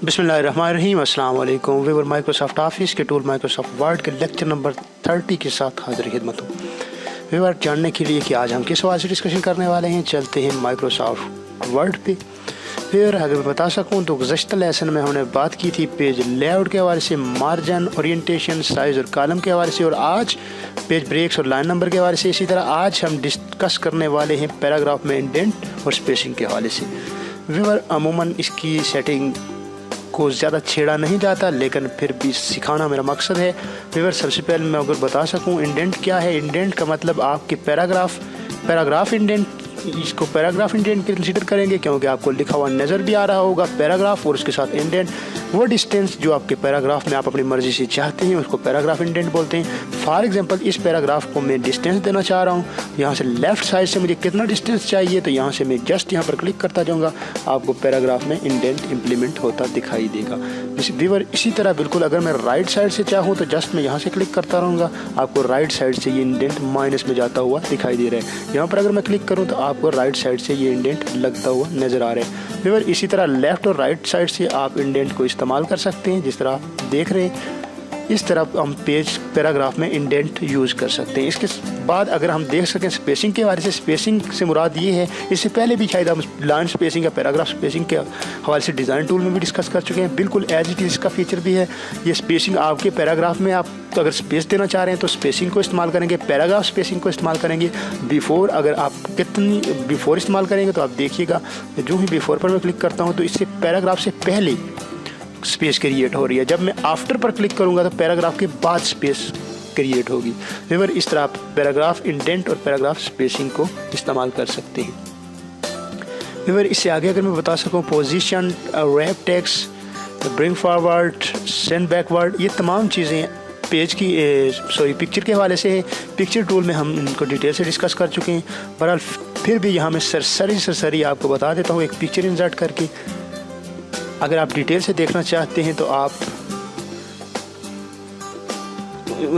बिस्मिल्लाहिर्रहमानिर्रहीम। अस्सलाम वालेकुम। वीवर माइक्रोसॉफ्ट ऑफिस के टूल माइक्रोसॉफ्ट वर्ड के लेक्चर नंबर 30 के साथ हाजिर खिदमत हूँ। वीवर जानने के लिए कि आज हम किस सवाल से डिस्कशन करने वाले हैं, चलते हैं माइक्रोसॉफ्ट वर्ड पे। फिर अगर मैं बता सकूँ तो गुज़श्ता लेसन में हमने बात की थी पेज लेआउट के हवाले से, मार्जिन, ओरिएंटेशन, साइज़ और कॉलम के हवाले से, और आज पेज ब्रेक्स और लाइन नंबर के हवाले से। इसी तरह आज हम डिस्कस करने वाले हैं पैराग्राफ में इंडेंट और स्पेसिंग के हवाले से। वीवर अमूमन इसकी सेटिंग को ज़्यादा छेड़ा नहीं जाता, लेकिन फिर भी सिखाना मेरा मकसद है। वीवर सबसे पहले मैं अगर बता सकूं इंडेंट क्या है। इंडेंट का मतलब आपके पैराग्राफ इंडेंट, इसको पैराग्राफ इंडेंट कंसीडर करेंगे क्योंकि आपको लिखा हुआ नज़र भी आ रहा होगा पैराग्राफ और उसके साथ इंडेंट। वो डिस्टेंस जो आपके पैराग्राफ में आप अपनी मर्ज़ी से चाहते हैं उसको पैराग्राफ इंडेंट बोलते हैं। फॉर एग्जांपल इस पैराग्राफ को मैं डिस्टेंस देना चाह रहा हूँ, यहाँ से लेफ़्ट साइड से मुझे कितना डिस्टेंस चाहिए, तो यहाँ से मैं जस्ट यहाँ पर क्लिक करता जाऊँगा, आपको पैराग्राफ में इंडेंट इम्प्लीमेंट होता दिखाई देगा। वीवर इसी तरह बिल्कुल अगर मैं राइट साइड से चाहूँ तो जस्ट मैं यहाँ से क्लिक करता रहूँगा, आपको राइट साइड से ये इंडेंट माइनस में जाता हुआ दिखाई दे रहा है। यहाँ पर अगर मैं क्लिक करूँ तो आपको राइट साइड से ये इंडेंट लगता हुआ नज़र आ रहा है। वीवर इसी तरह लेफ़्ट और राइट साइड से आप इंडेंट को इस्तेमाल कर सकते हैं, जिस तरह आप देख रहे हैं इस तरह हम पैराग्राफ में इंडेंट यूज़ कर सकते हैं। इसके बाद अगर हम देख सकें स्पेसिंग के बारे से, स्पेसिंग से मुराद ये है, इससे पहले भी शायद हम लाइन स्पेसिंग या पैराग्राफ स्पेसिंग के हवाले से डिज़ाइन टूल में भी डिस्कस कर चुके हैं। बिल्कुल एज इट इज़ इसका फीचर भी है। ये स्पेसिंग आपके पैराग्राफ में आप अगर स्पेस देना चाह रहे हैं तो स्पेसिंग को इस्तेमाल करेंगे, पैराग्राफ स्पेसिंग को इस्तेमाल करेंगे। बिफोर अगर आप कितनी बिफोर इस्तेमाल करेंगे तो आप देखिएगा जो ही बिफोर पर मैं क्लिक करता हूँ तो इससे पैराग्राफ से पहले स्पेस क्रिएट हो रही है। जब मैं आफ्टर पर क्लिक करूंगा तो पैराग्राफ के बाद स्पेस क्रिएट होगी। वीवर इस तरह आप पैराग्राफ इंडेंट और पैराग्राफ स्पेसिंग को इस्तेमाल कर सकते हैं। वीवर इससे आगे अगर मैं बता सकूं position, wrap text, bring forward, send backward, ये तमाम चीज़ें पेज की पिक्चर के हवाले से है। पिक्चर टूल में हम इनको डिटेल से डिस्कस कर चुके हैं। बहरहाल फिर भी यहाँ मैं सरसरी आपको बता देता हूँ एक पिक्चर इंसर्ट करके। अगर आप डिटेल से देखना चाहते हैं तो आप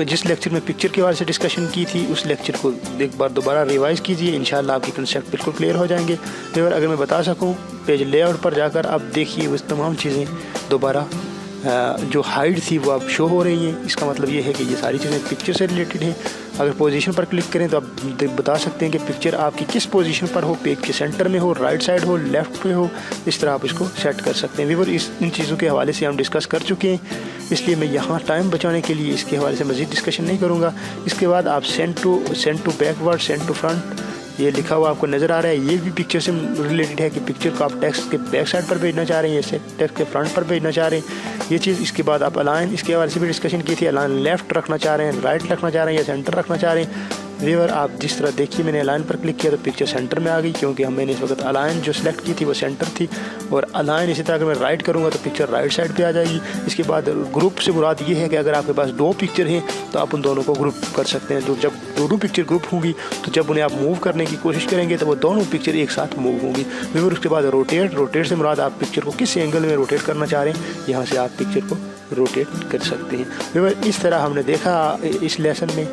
जिस लेक्चर में पिक्चर के बारे से डिस्कशन की थी उस लेक्चर को एक बार दोबारा रिवाइज़ कीजिए, इंशाल्लाह आपके कंसेप्ट बिल्कुल क्लियर हो जाएंगे। फिर अगर मैं बता सकूं पेज लेआउट पर जाकर आप देखिए उस तमाम चीज़ें दोबारा जो हाइड थी वो अब शो हो रही हैं। इसका मतलब ये है कि ये सारी चीज़ें पिक्चर से रिलेटेड हैं। अगर पोजीशन पर क्लिक करें तो आप बता सकते हैं कि पिक्चर आपकी किस पोजीशन पर हो, पेज के सेंटर में हो, राइट साइड हो, लेफ़्ट पे हो, इस तरह आप इसको सेट कर सकते हैं। वीवर इन चीज़ों के हवाले से हम डिस्कस कर चुके हैं, इसलिए मैं यहाँ टाइम बचाने के लिए इसके हवाले से मज़ीद डिस्कशन नहीं करूँगा। इसके बाद आप send to backward, send to front, ये लिखा हुआ आपको नज़र आ रहा है, ये भी पिक्चर से रिलेटेड है कि पिक्चर को आप टेक्स्ट के बैक साइड पर भेजना चाह रहे हैं या टेक्स्ट के फ्रंट पर भेजना चाह रहे हैं, ये चीज़। इसके बाद आप अलाइन, इसके हवाले से भी डिस्कशन की थी, अलाइन लेफ़्ट रखना चाह रहे हैं, राइट रखना चाह रहे हैं या सेंटर रखना चाह रहे हैं। वीवर आप जिस तरह देखिए मैंने अलाइन पर क्लिक किया तो पिक्चर सेंटर में आ गई, क्योंकि मैंने इस वक्त अलाइन जो सिलेक्ट की थी वो सेंटर थी। और अलाइन इसी तरह अगर मैं राइट करूँगा तो पिक्चर राइट साइड पे आ जाएगी। इसके बाद ग्रुप से मुराद ये है कि अगर आपके पास दो पिक्चर हैं तो आप उन दोनों को ग्रुप कर सकते हैं। तो जब दोनों पिक्चर ग्रुप होंगी तो जब उन्हें आप मूव करने की कोशिश करेंगे तो वो दोनों पिक्चर एक साथ मूव होंगी। वीवर उसके बाद रोटेट से मुराद आप पिक्चर को किस एंगल में रोटेट करना चाह रहे हैं, यहाँ से आप पिक्चर को रोटेट कर सकते हैं। वीवर इस तरह हमने देखा इस लेसन में।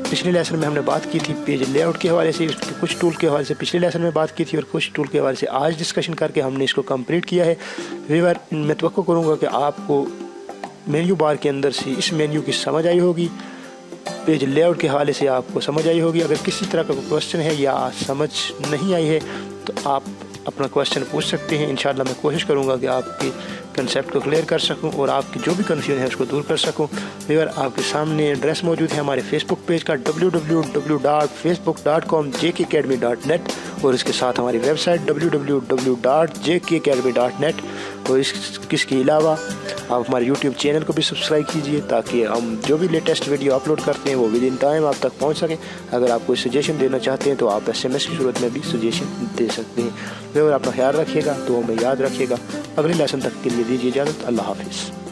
पिछले लेसन में हमने बात की थी पेज लेआउट के हवाले से, कुछ टूल के हवाले से पिछले लेसन में बात की थी और कुछ टूल के हवाले से आज डिस्कशन करके हमने इसको कंप्लीट किया है। वीवर मैं तवक्को करूँगा कि आपको मेन्यू बार के अंदर से इस मेन्यू की समझ आई होगी, पेज लेआउट के हवाले से आपको समझ आई होगी। अगर किसी तरह का कोई क्वेश्चन है या समझ नहीं आई है तो आप अपना क्वेश्चन पूछ सकते हैं। इंशाल्लाह मैं कोशिश करूँगा कि आपके कंसेप्ट को क्लियर कर सकूं और आपकी जो भी कन्फ्यूजन है उसको दूर कर सकूं। वीवर आपके सामने एड्रेस मौजूद है हमारे फेसबुक पेज का www.facebook.com/jkacademy.net और इसके साथ हमारी वेबसाइट www.jkacademy.net। और इसके अलावा आप हमारे यूट्यूब चैनल को भी सब्सक्राइब कीजिए ताकि हम जो भी लेटेस्ट वीडियो अपलोड करते हैं वो विद इन टाइम आप तक पहुंच सकें। अगर आप कोई सजेशन देना चाहते हैं तो आप SMS की सूरत में भी सजेशन दे सकते हैं। वीवर अपना ख्याल रखिएगा, तो हमें याद रखिएगा। अगले लेसन तक के लिए दीजिए इजाज़त। अल्लाह हाफिज़।